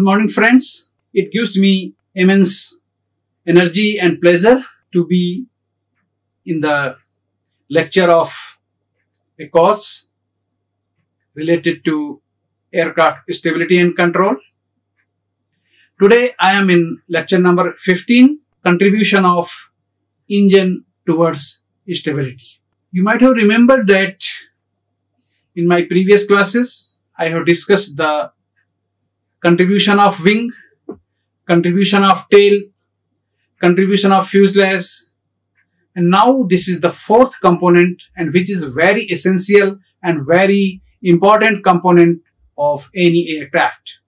Good morning, friends. It gives me immense energy and pleasure to be in the lecture of a course related to aircraft stability and control. Today I am in lecture number 15, contribution of engine towards stability. You might have remembered that in my previous classes I have discussed the contribution of wing, contribution of tail, contribution of fuselage, and now this is the fourth component, and which is very essential and very important component of any aircraft.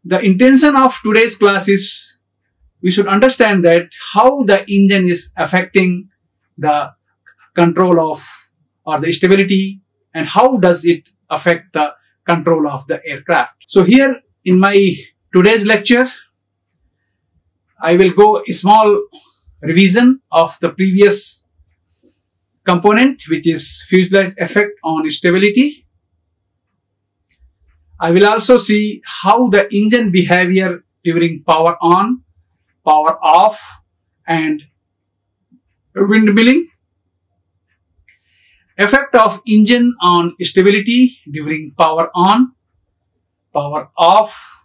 The intention of today's class is we should understand that how the engine is affecting the control of or the stability, and how does it affect the control of the aircraft. So here in my today's lecture, I will go a small revision of the previous component, which is fuselage effect on stability. I will also see how the engine behavior during power on, power off, and windmilling. Effect of engine on stability during power on, power off,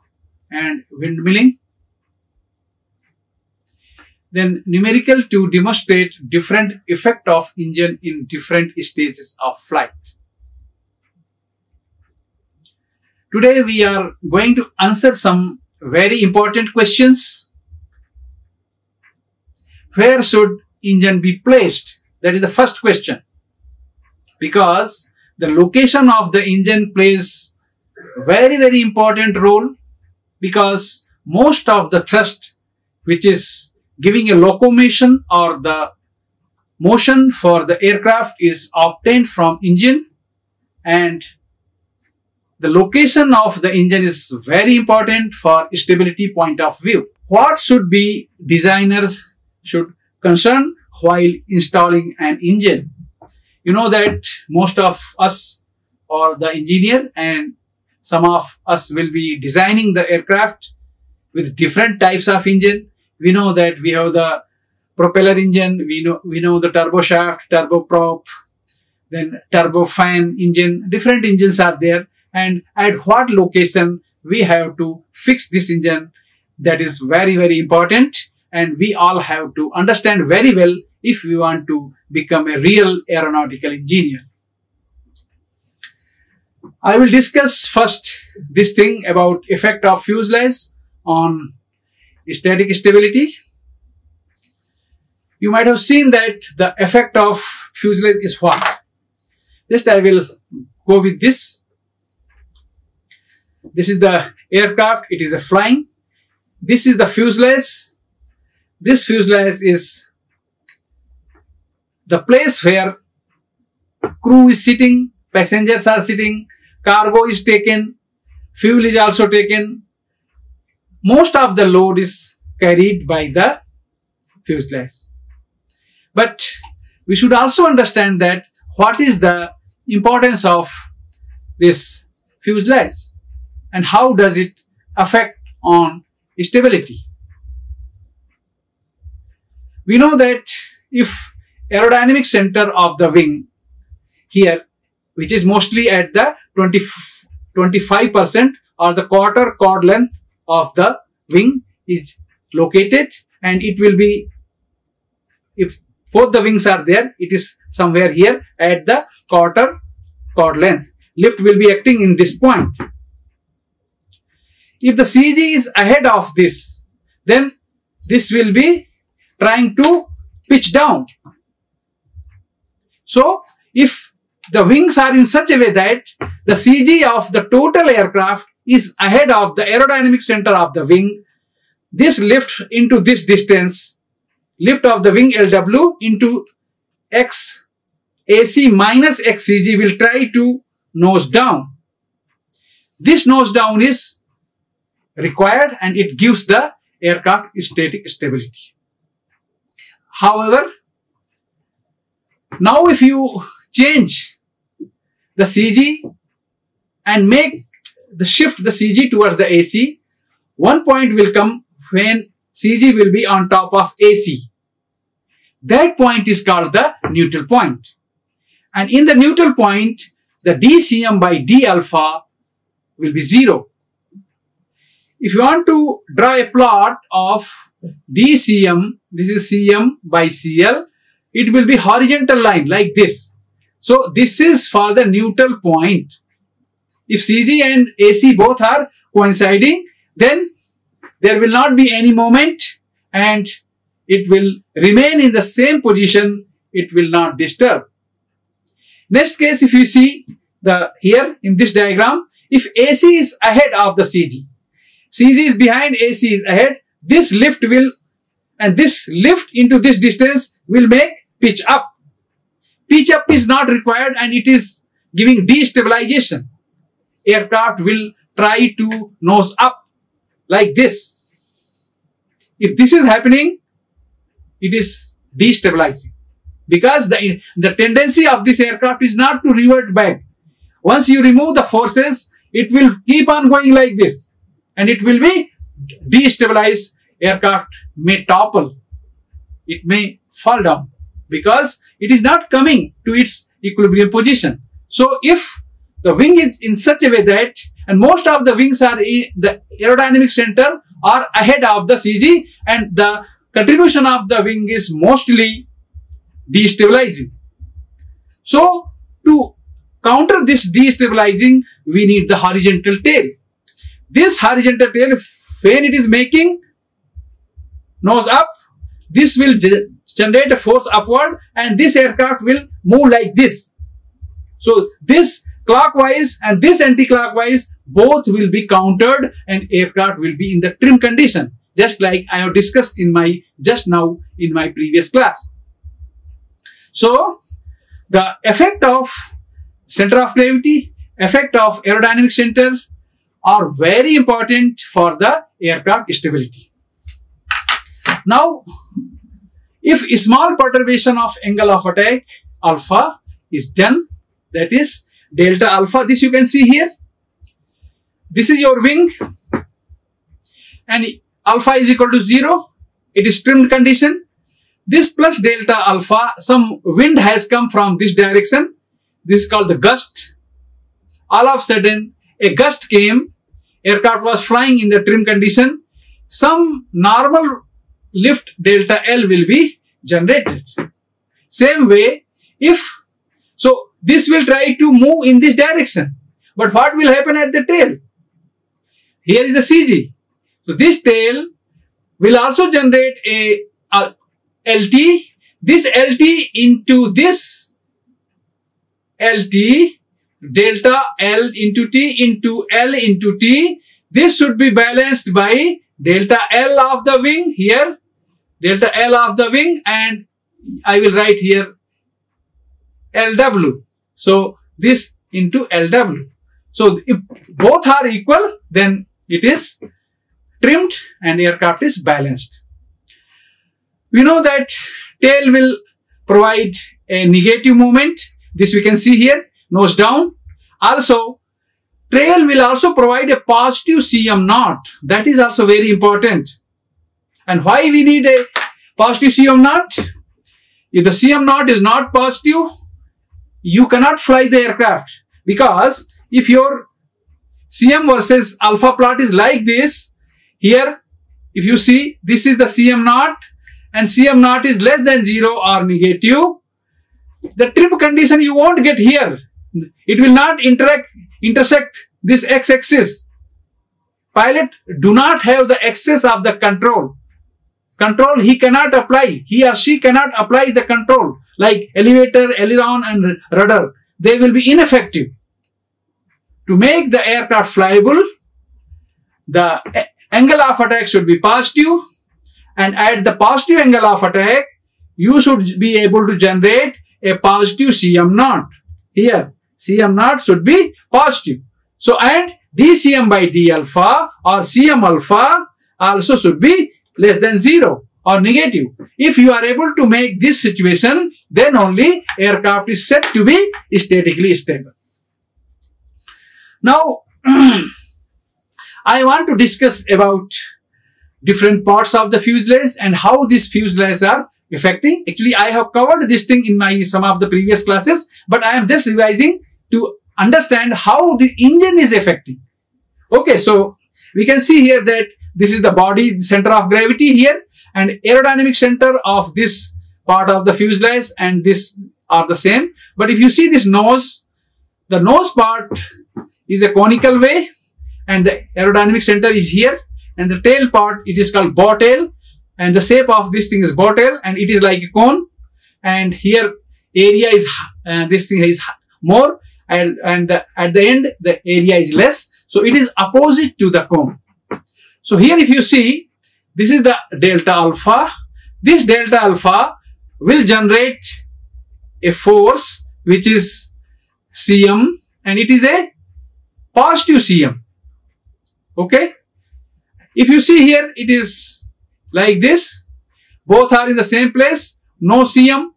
and windmilling. Then numerical to demonstrate different effect of engine in different stages of flight. Today we are going to answer some very important questions. Where should engine be placed? That is the first question. Because the location of the engine plays very important role, because most of the thrust which is giving a locomotion or the motion for the aircraft is obtained from engine, and the location of the engine is very important for stability point of view. What should be designers should concern while installing an engine? You know that most of us or the engineer and some of us will be designing the aircraft with different types of engine. We know that we have the propeller engine, we know the turbo shaft, turboprop, then turbofan engine. Different engines are there, and at what location we have to fix this engine, that is very important, and we all have to understand very well if we want to become a real aeronautical engineer. I will discuss first this thing about effect of fuselage on static stability. You might have seen that the effect of fuselage is what? Just I will go with this. This is the aircraft, it is a flying. This is the fuselage. This fuselage is the place where crew is sitting, passengers are sitting, cargo is taken, fuel is also taken. Most of the load is carried by the fuselage. But we should also understand that what is the importance of this fuselage and how does it affect on stability. We know that if aerodynamic center of the wing here, which is mostly at the 25% or the quarter chord length of the wing is located, and it will be, if both the wings are there, it is somewhere here at the quarter chord length. Lift will be acting in this point. If the CG is ahead of this, then this will be trying to pitch down. So if the wings are in such a way that the CG of the total aircraft is ahead of the aerodynamic center of the wing, this lift into this distance, lift of the wing LW into X AC minus X CG will try to nose down. This nose down is required and it gives the aircraft static stability. However, now if you change the CG and make the shift the CG towards the AC, one point will come when CG will be on top of AC. That point is called the neutral point. And in the neutral point, the dCm by d alpha will be 0. If you want to draw a plot of dCm, this is Cm by Cl, it will be horizontal line like this. So this is for the neutral point. If CG and AC both are coinciding, then there will not be any moment and it will remain in the same position. It will not disturb. Next case, if you see here in this diagram, if AC is ahead of the CG, CG is behind, AC is ahead, this lift will, and this lift into this distance will make pitch up. Pitch up is not required and it is giving destabilization. Aircraft will try to nose up like this. If this is happening, it is destabilizing because the tendency of this aircraft is not to revert back. Once you remove the forces, it will keep on going like this and it will be destabilized. Aircraft may topple. It may fall down because it is not coming to its equilibrium position. So if the wing is in such a way that, and most of the wings are in the aerodynamic center are ahead of the CG and the contribution of the wing is mostly destabilizing. So to counter this destabilizing, we need the horizontal tail. This horizontal tail, when it is making nose up, this will generate a force upward and this aircraft will move like this. So this clockwise and this anti-clockwise both will be countered and aircraft will be in the trim condition, just like I have discussed just now in my previous class. So the effect of center of gravity, effect of aerodynamic center are very important for the aircraft stability. Now, if a small perturbation of angle of attack alpha is done, that is delta alpha, this you can see here. This is your wing and alpha is equal to 0. It is trimmed condition. This plus delta alpha, some wind has come from this direction. This is called the gust. All of a sudden, a gust came. Aircraft was flying in the trim condition. Some normal lift delta L will be generated. Same way, so this will try to move in this direction. But what will happen at the tail? Here is the CG. So this tail will also generate a LT. This LT into this LT, delta L into T into L into T. This should be balanced by delta L of the wing here, delta L of the wing, and I will write here LW. So this into LW. So if both are equal, then it is trimmed and aircraft is balanced. We know that tail will provide a negative moment. This we can see here, nose down. Also, tail will also provide a positive Cm naught. That is also very important. And why we need a positive Cm naught? If the Cm naught is not positive, you cannot fly the aircraft. Because if your Cm versus alpha plot is like this, here if you see this is the Cm naught and Cm naught is less than 0 or negative, the trim condition you won't get here. It will not intersect this x-axis. Pilot do not have the access of the control. Control he cannot apply. He or she cannot apply the control like elevator, aileron and rudder. They will be ineffective. To make the aircraft flyable, the angle of attack should be positive, and at the positive angle of attack, you should be able to generate a positive Cm naught. Here, Cm naught should be positive. So, and dCm by d alpha or Cm alpha also should be less than 0 or negative. If you are able to make this situation, then only aircraft is said to be statically stable. Now, I want to discuss about different parts of the fuselage and how these fuselages are affecting. Actually, I have covered this thing in some of the previous classes, but I am just revising to understand how the engine is affecting. Okay, so we can see here that this is the body, center of gravity here, and aerodynamic center of this part of the fuselage and this are the same. But if you see this nose, the nose part is a conical way and the aerodynamic center is here, and the tail part, it is called bow tail, and the shape of this thing is bow tail and it is like a cone, and here area is this thing is more, and at the end the area is less, so it is opposite to the cone. So here if you see, this is the delta alpha. This delta alpha will generate a force which is Cm, and it is a positive Cm. Okay, if you see here, it is like this, both are in the same place, no Cm.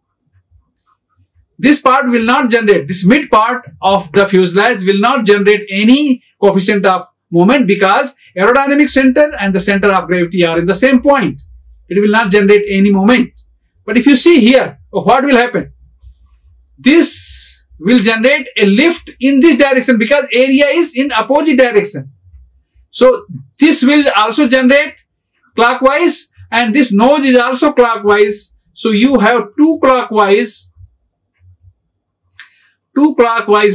This part will not generate, this mid part of the fuselage will not generate any coefficient of moment because aerodynamic center and the center of gravity are in the same point. It will not generate any moment. But if you see here, what will happen? This will generate a lift in this direction because area is in opposite direction. So this will also generate clockwise, and this nose is also clockwise. So you have two clockwise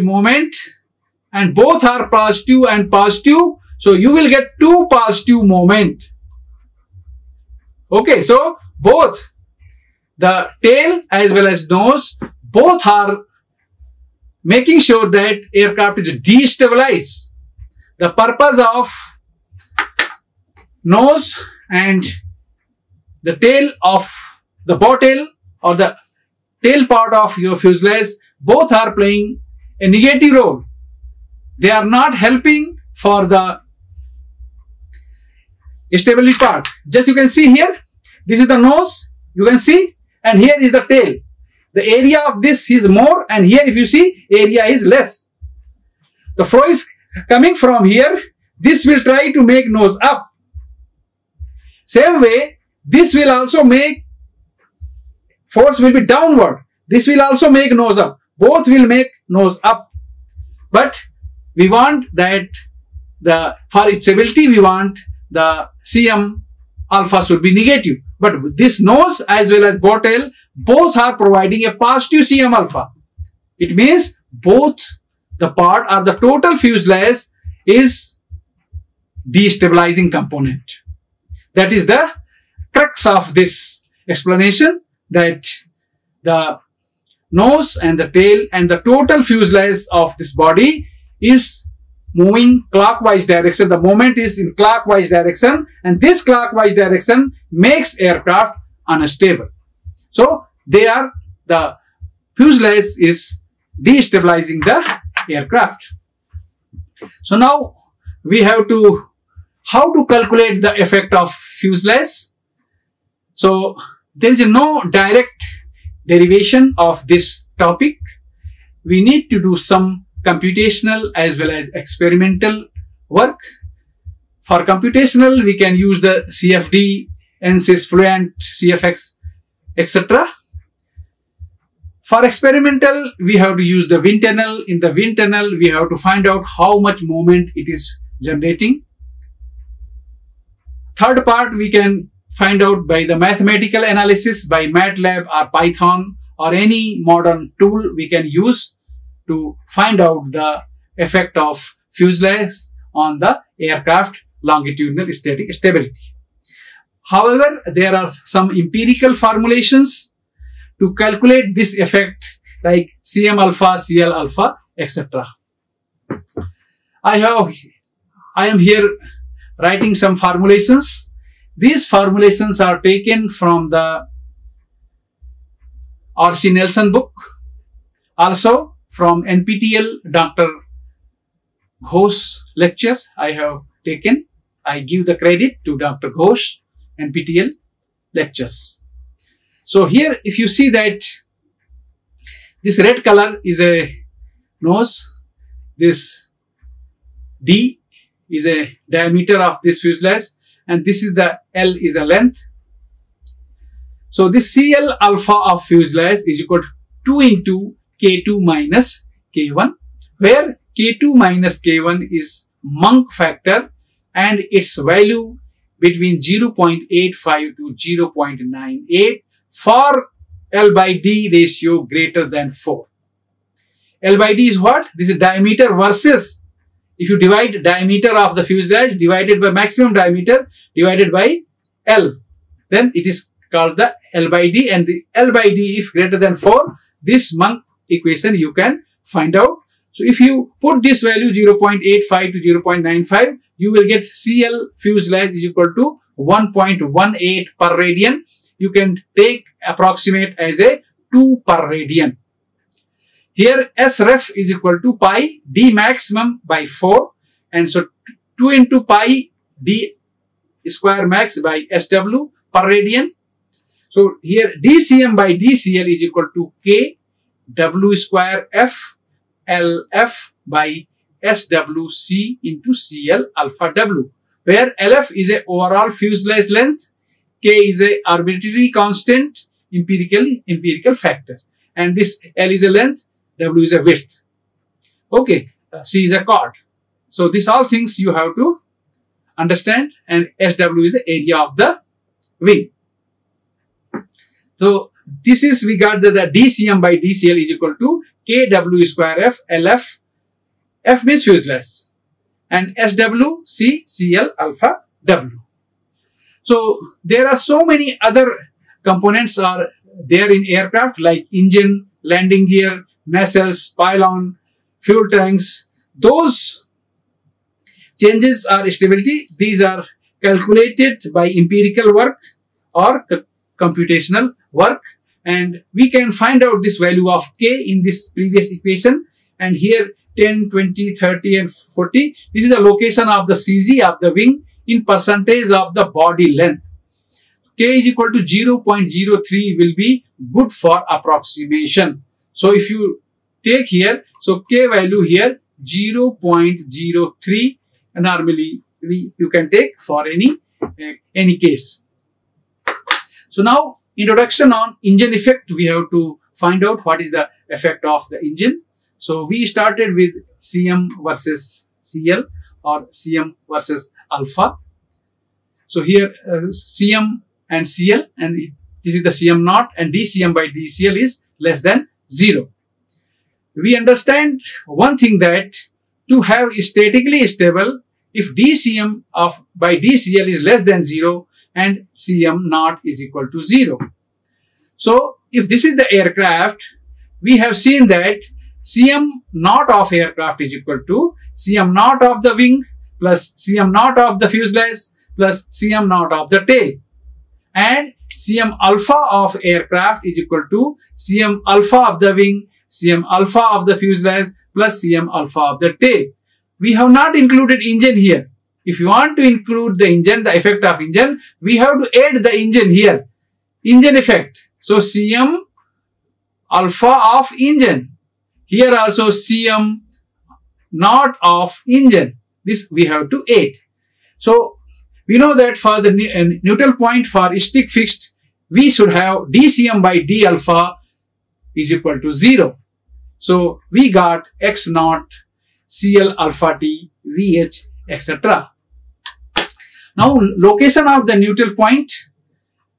moment, and both are positive and positive. So you will get two positive moment. Okay, so both the tail as well as nose, both are making sure that aircraft is destabilized. The purpose of nose and the tail of the bow tail or the tail part of your fuselage, both are playing a negative role. They are not helping for the stability part. Just you can see here, this is the nose, you can see, and here is the tail. The area of this is more, and here if you see, area is less. The flow is coming from here, this will try to make nose up. Same way, this will also make, force will be downward. This will also make nose up. Both will make nose up. But we want that for stability, we want the Cm alpha should be negative. But this nose as well as bow tail, both are providing a positive Cm alpha. It means both the part or the total fuselage is destabilizing component. That is the crux of this explanation, that the nose and the tail and the total fuselage of this body is moving clockwise direction. The moment is in clockwise direction, and this clockwise direction makes aircraft unstable. So the fuselage is destabilizing the aircraft. So now we have to, how to calculate the effect of fuselage. So there is no direct derivation of this topic. We need to do some computational as well as experimental work. For computational, we can use the CFD, NSYS, Fluent, CFX, etc. For experimental, we have to use the wind tunnel. In the wind tunnel, we have to find out how much moment it is generating. Third part, we can find out by the mathematical analysis by MATLAB or Python or any modern tool we can use to find out the effect of fuselage on the aircraft longitudinal static stability. However, there are some empirical formulations to calculate this effect, like Cm alpha, Cl alpha, etc. I am here writing some formulations. These formulations are taken from the R.C. Nelson book, also from NPTEL Dr. Ghosh lecture I have taken. I give the credit to Dr. Ghosh, NPTEL lectures. So here, if you see that this red color is a nose, this D is a diameter of this fuselage, and this is the L is a length. So this CL alpha of fuselage is equal to 2 into K2 minus K1, where K2 minus K1 is Monk factor and its value between 0.85 to 0.98 for L by D ratio greater than 4. L by D is what? This is diameter versus, if you divide diameter of the fuselage divided by maximum diameter divided by L, then it is called the L by D, and the L by D if greater than 4, this Monk equation you can find out. So if you put this value 0.85 to 0.95, you will get CL fuselage is equal to 1.18 per radian. You can take approximate as a 2 per radian. Here S ref is equal to pi D maximum by 4, and so 2 into pi D square max by SW per radian. So here DCM by DCL is equal to K W square F LF by SWC into CL alpha W, where LF is a overall fuselage length, K is a arbitrary constant empirical factor, and this L is a length, W is a width. Okay, C is a chord. So these all things you have to understand, and SW is the area of the wing. So this is, we got the DCM by DCL is equal to KW square F LF, F means fuselage, and SW C CL alpha W. So there are so many other components are there in aircraft like engine, landing gear, nacelles, pylon, fuel tanks. Those changes are stability. These are calculated by empirical work or computational work, and we can find out this value of K in this previous equation, and here 10, 20, 30 and 40. This is the location of the CG of the wing in percentage of the body length. K is equal to 0.03 will be good for approximation. So if you take here, so K value here 0.03, and normally you can take for any case. So now introduction on engine effect, we have to find out what is the effect of the engine. So we started with CM versus CL or CM versus alpha. So here CM and CL, and this is the CM naught, and DCM by DCL is less than 0. We understand one thing, that to have statically stable, if DCM by DCL is less than 0 and CM naught is equal to 0. So if this is the aircraft, we have seen that CM naught of aircraft is equal to CM naught of the wing plus CM naught of the fuselage plus CM naught of the tail, and CM alpha of aircraft is equal to CM alpha of the wing, CM alpha of the fuselage plus CM alpha of the tail. We have not included engine here. If you want to include the engine, the effect of engine, we have to add the engine here, engine effect. So CM alpha of engine, here also CM naught of engine, this we have to add. So we know that for the neutral point for stick fixed, we should have DCM by D alpha is equal to 0. So we got X naught, CL alpha T, VH, etc. Now location of the neutral point,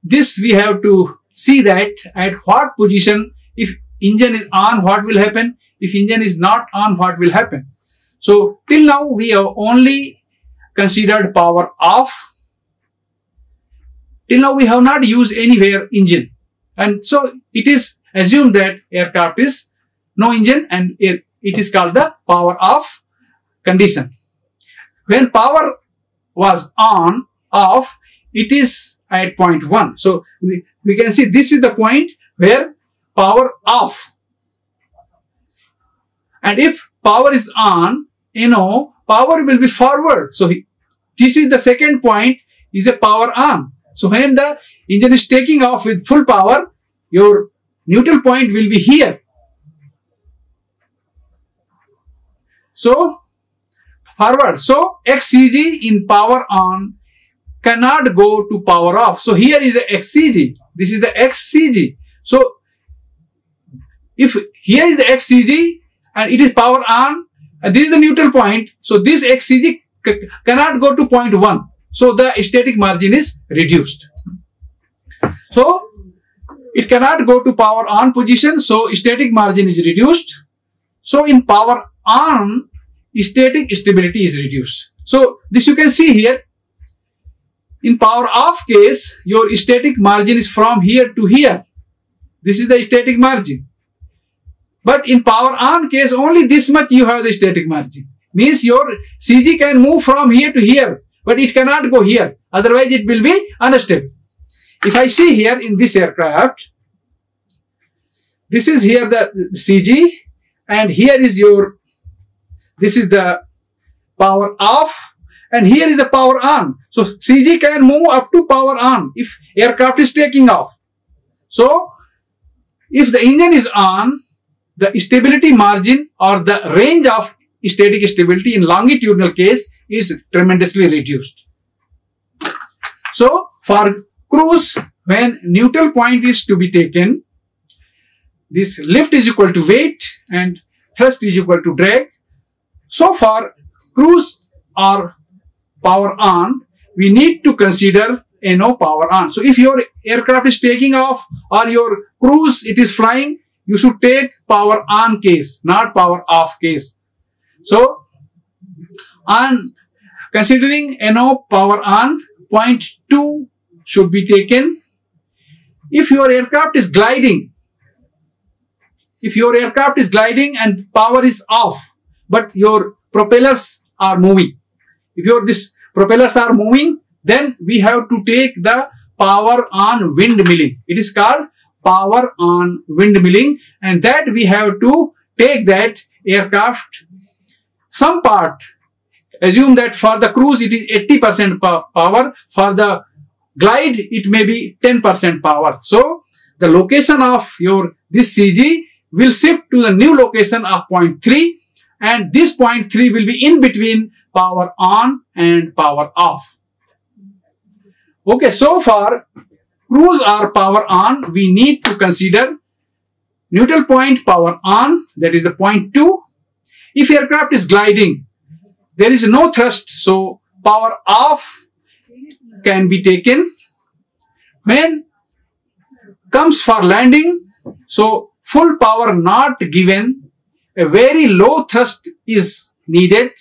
this we have to see that at what position, if engine is on, what will happen, if engine is not on, what will happen. So till now we have only considered power off. Till now we have not used anywhere engine, and so it is assumed that aircraft is no engine and it is called the power off condition. When power was on, off, it is at point 1. So we can see this is the point where power off, and if power is on, power will be forward. So this is the second point, is a power on. So when the engine is taking off with full power, your neutral point will be here. So forward. So XCG in power on cannot go to power off. So here is the XCG. This is the XCG. So if here is the XCG and it is power on and this is the neutral point. So this XCG cannot go to point 1. So the static margin is reduced. So it cannot go to power on position. So static margin is reduced. So in power on, static stability is reduced. So this you can see here. In power off case, your static margin is from here to here. This is the static margin. But in power on case, only this much you have the static margin. Means your CG can move from here to here, but it cannot go here. Otherwise, it will be unstable. If I see here in this aircraft, this is here the CG, and here is your, this is the power off, and here is the power on. So CG can move up to power on if aircraft is taking off. So if the engine is on, the stability margin or the range of static stability in longitudinal case is tremendously reduced. So for cruise, when neutral point is to be taken, this lift is equal to weight and thrust is equal to drag. So for cruise or power on, we need to consider NO power on. So if your aircraft is taking off or your cruise it is flying, you should take power on case, not power off case. So on considering NO power on, point 2 should be taken. If your aircraft is gliding, and power is off, but your propellers are moving. If your propellers are moving, then we have to take the power on windmilling. It is called power on windmilling, and that we have to take that aircraft some part. Assume that for the cruise it is 80% power, for the glide it may be 10% power. So the location of your this CG will shift to the new location of point 3, and this point 3 will be in between power on and power off. Okay, so for cruise or power on, we need to consider neutral point power on, that is the point 2. If aircraft is gliding, there is no thrust, so power off can be taken. When comes for landing, so full power not given, a very low thrust is needed.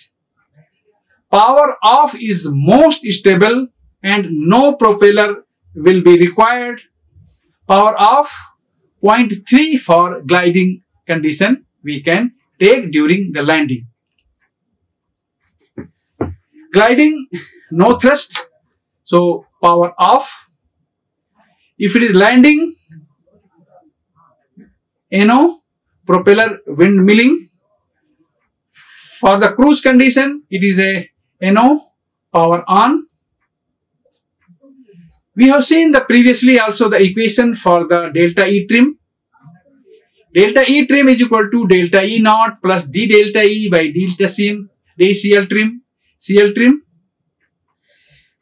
Power off is most stable and no propeller will be required. Power off, point 3 for gliding condition we can take during the landing. Gliding, no thrust, so power off. If it is landing, NO, propeller windmilling. For the cruise condition, it is a NO, power on. We have seen the previously also the equation for the delta E trim. Delta E trim is equal to delta E naught plus d delta E by delta CL trim, CL trim.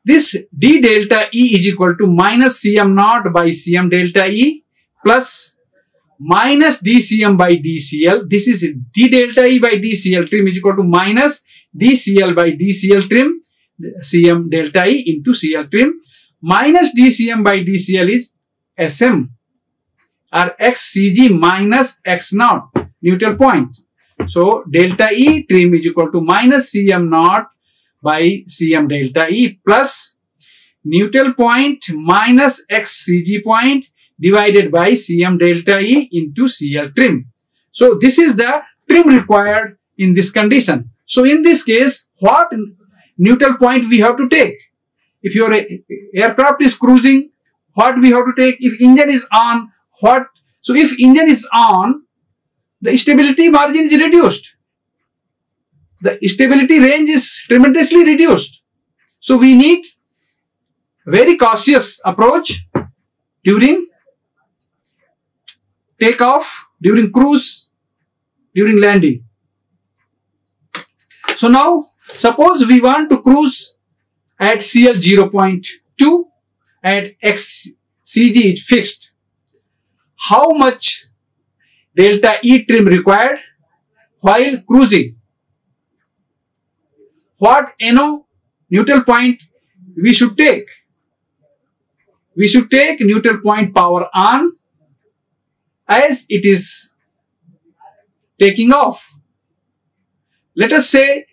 This d delta E is equal to minus Cm naught by Cm delta E plus minus dCm by dCl. This is d delta E by dCl trim is equal to minus dCl by dCl trim, Cm delta E into Cl trim. Minus dCm by dCl is Sm or XCG minus X naught, neutral point. So delta E trim is equal to minus Cm naught by Cm delta E plus neutral point minus XCG point divided by Cm delta E into Cl trim. So this is the trim required in this condition. So in this case, what neutral point we have to take? If your aircraft is cruising, what we have to take? If engine is on, what? So if engine is on, the stability margin is reduced. The stability range is tremendously reduced. So we need very cautious approach during takeoff, during cruise, during landing. So now Suppose we want to cruise at CL 0.2 at CG is fixed. How much delta E trim required while cruising? What NO neutral point we should take? We should take neutral point power on as it is taking off. Let us say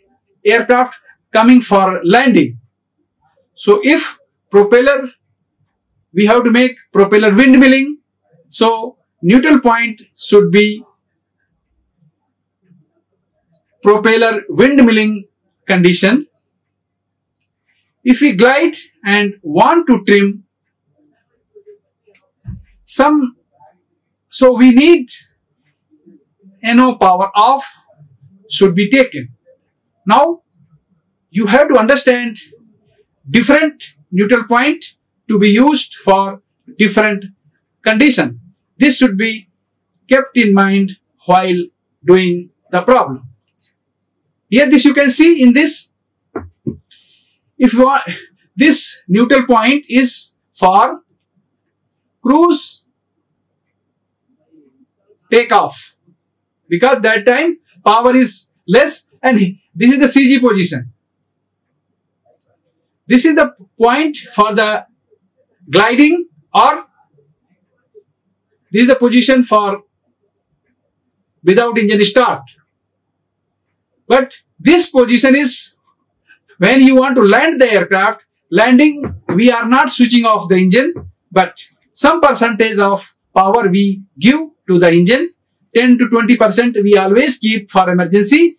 aircraft coming for landing. So if propeller, we have to make propeller windmilling. So neutral point should be propeller windmilling condition. If we glide and want to trim some, so we need NO power off should be taken. Now you have to understand different neutral point to be used for different condition. This should be kept in mind while doing the problem. Here this you can see in this, if you want, this neutral point is for cruise takeoff, because that time power is less and this is the CG position. This is the point for the gliding, or this is the position for without engine start. But this position is when you want to land the aircraft. Landing, we are not switching off the engine, but some percentage of power we give to the engine. 10 to 20% we always keep for emergency.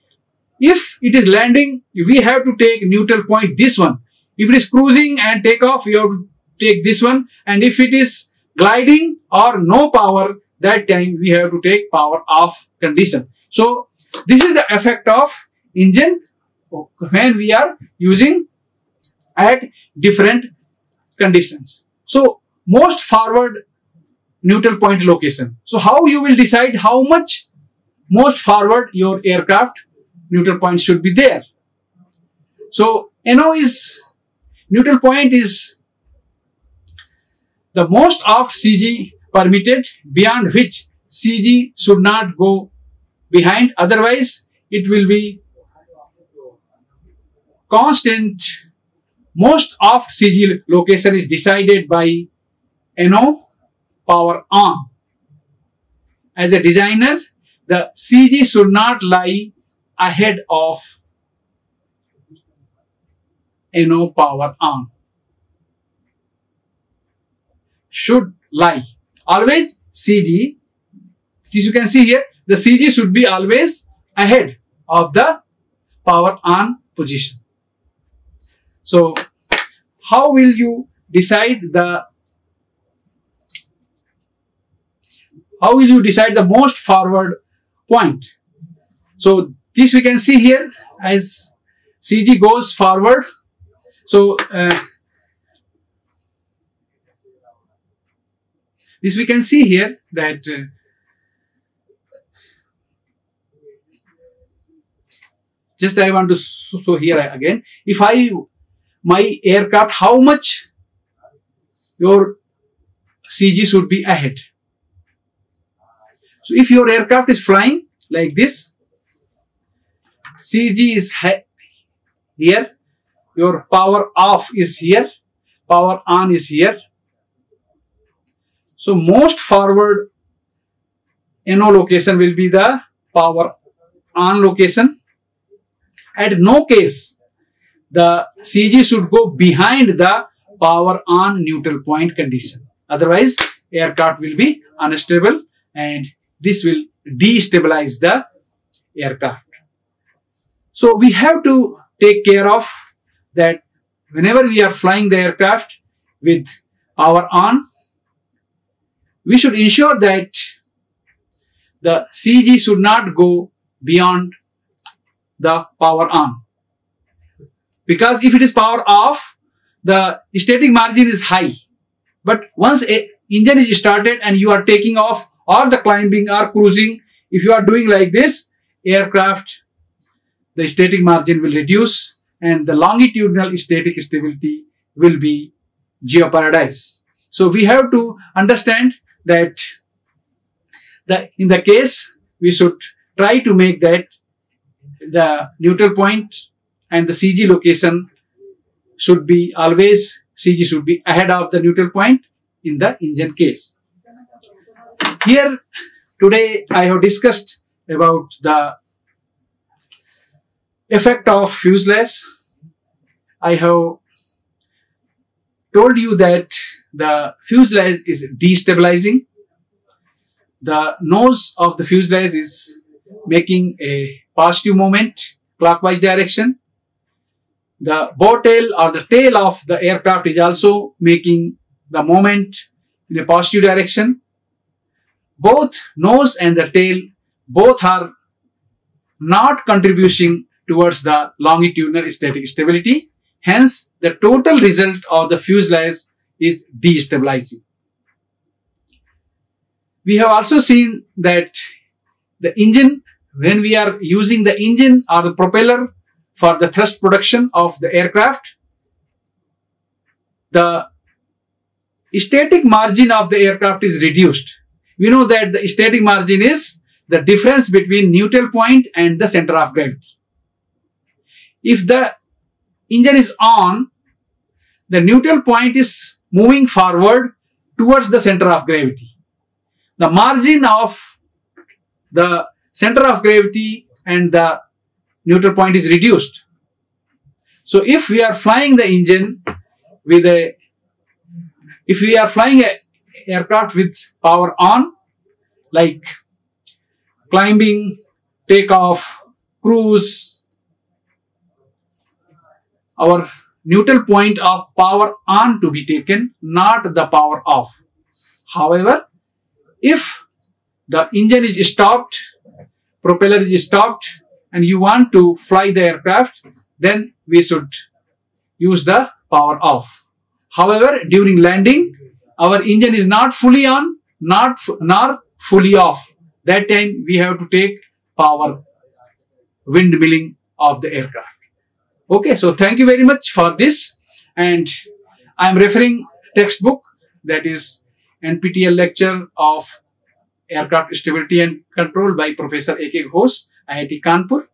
If it is landing, we have to take neutral point, this one. If it is cruising and take off, you have to take this one. And if it is gliding or no power, that time we have to take power off condition. So this is the effect of engine when we are using at different conditions. So most forward neutral point location. So how you will decide how much most forward your aircraft neutral point should be there. So NO is, neutral point is the most aft CG permitted, beyond which CG should not go behind, otherwise it will be constant. Most aft CG location is decided by NO power on. As a designer, the CG should not lie ahead of NO power on. Should lie. Always CG, as you can see here, the CG should be always ahead of the power on position. So how will you decide the most forward point? So this we can see here as CG goes forward. So this we can see here that just I want to show here again. If my aircraft, how much your CG should be ahead. So if your aircraft is flying like this, CG is here, your power off is here, power on is here. So most forward NO location will be the power on location. At no case the CG should go behind the power on neutral point condition. Otherwise aircraft will be unstable and this will destabilize the aircraft. So we have to take care of that whenever we are flying the aircraft with power on. We should ensure that the CG should not go beyond the power on. Because if it is power off, the static margin is high. But once a engine is started and you are taking off or the climbing or cruising, if you are doing like this, aircraft, the static margin will reduce and the longitudinal static stability will be jeopardized. So we have to understand that in the case we should try to make that the neutral point and the CG location should be always, CG should be ahead of the neutral point in the engine case. Here today I have discussed about the effect of fuselage. I have told you that the fuselage is destabilizing. The nose of the fuselage is making a positive moment clockwise direction. The bow tail or the tail of the aircraft is also making the moment in a positive direction. Both nose and the tail, both are not contributing towards the longitudinal static stability. Hence, the total result of the fuselage is destabilizing. We have also seen that the engine, when we are using the engine or the propeller for the thrust production of the aircraft, the static margin of the aircraft is reduced. We know that the static margin is the difference between neutral point and the center of gravity. If the engine is on, the neutral point is moving forward towards the center of gravity. The margin of the center of gravity and the neutral point is reduced. So if we are flying the engine with if we are flying an aircraft with power on, like climbing, takeoff, cruise, our neutral point of power on to be taken, not the power off. However, if the engine is stopped, propeller is stopped, and you want to fly the aircraft, then we should use the power off. However, during landing, our engine is not fully on, nor fully off. That time we have to take power windmilling of the aircraft. Okay, so thank you very much for this, and I am referring textbook, that is NPTEL lecture of Aircraft Stability and Control by Professor A.K. Ghosh, IIT Kanpur.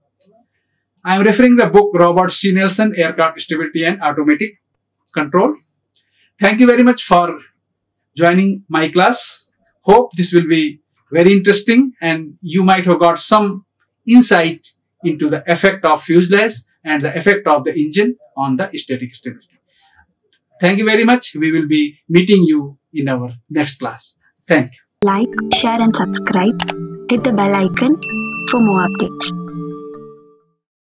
I am referring the book Robert C. Nelson, Aircraft Stability and Automatic Control. Thank you very much for joining my class. Hope this will be very interesting and you might have got some insight into the effect of fuselage and the effect of the engine on the static stability. Thank you very much. We will be meeting you in our next class. Thank you. Like, share and subscribe. Hit the bell icon for more updates.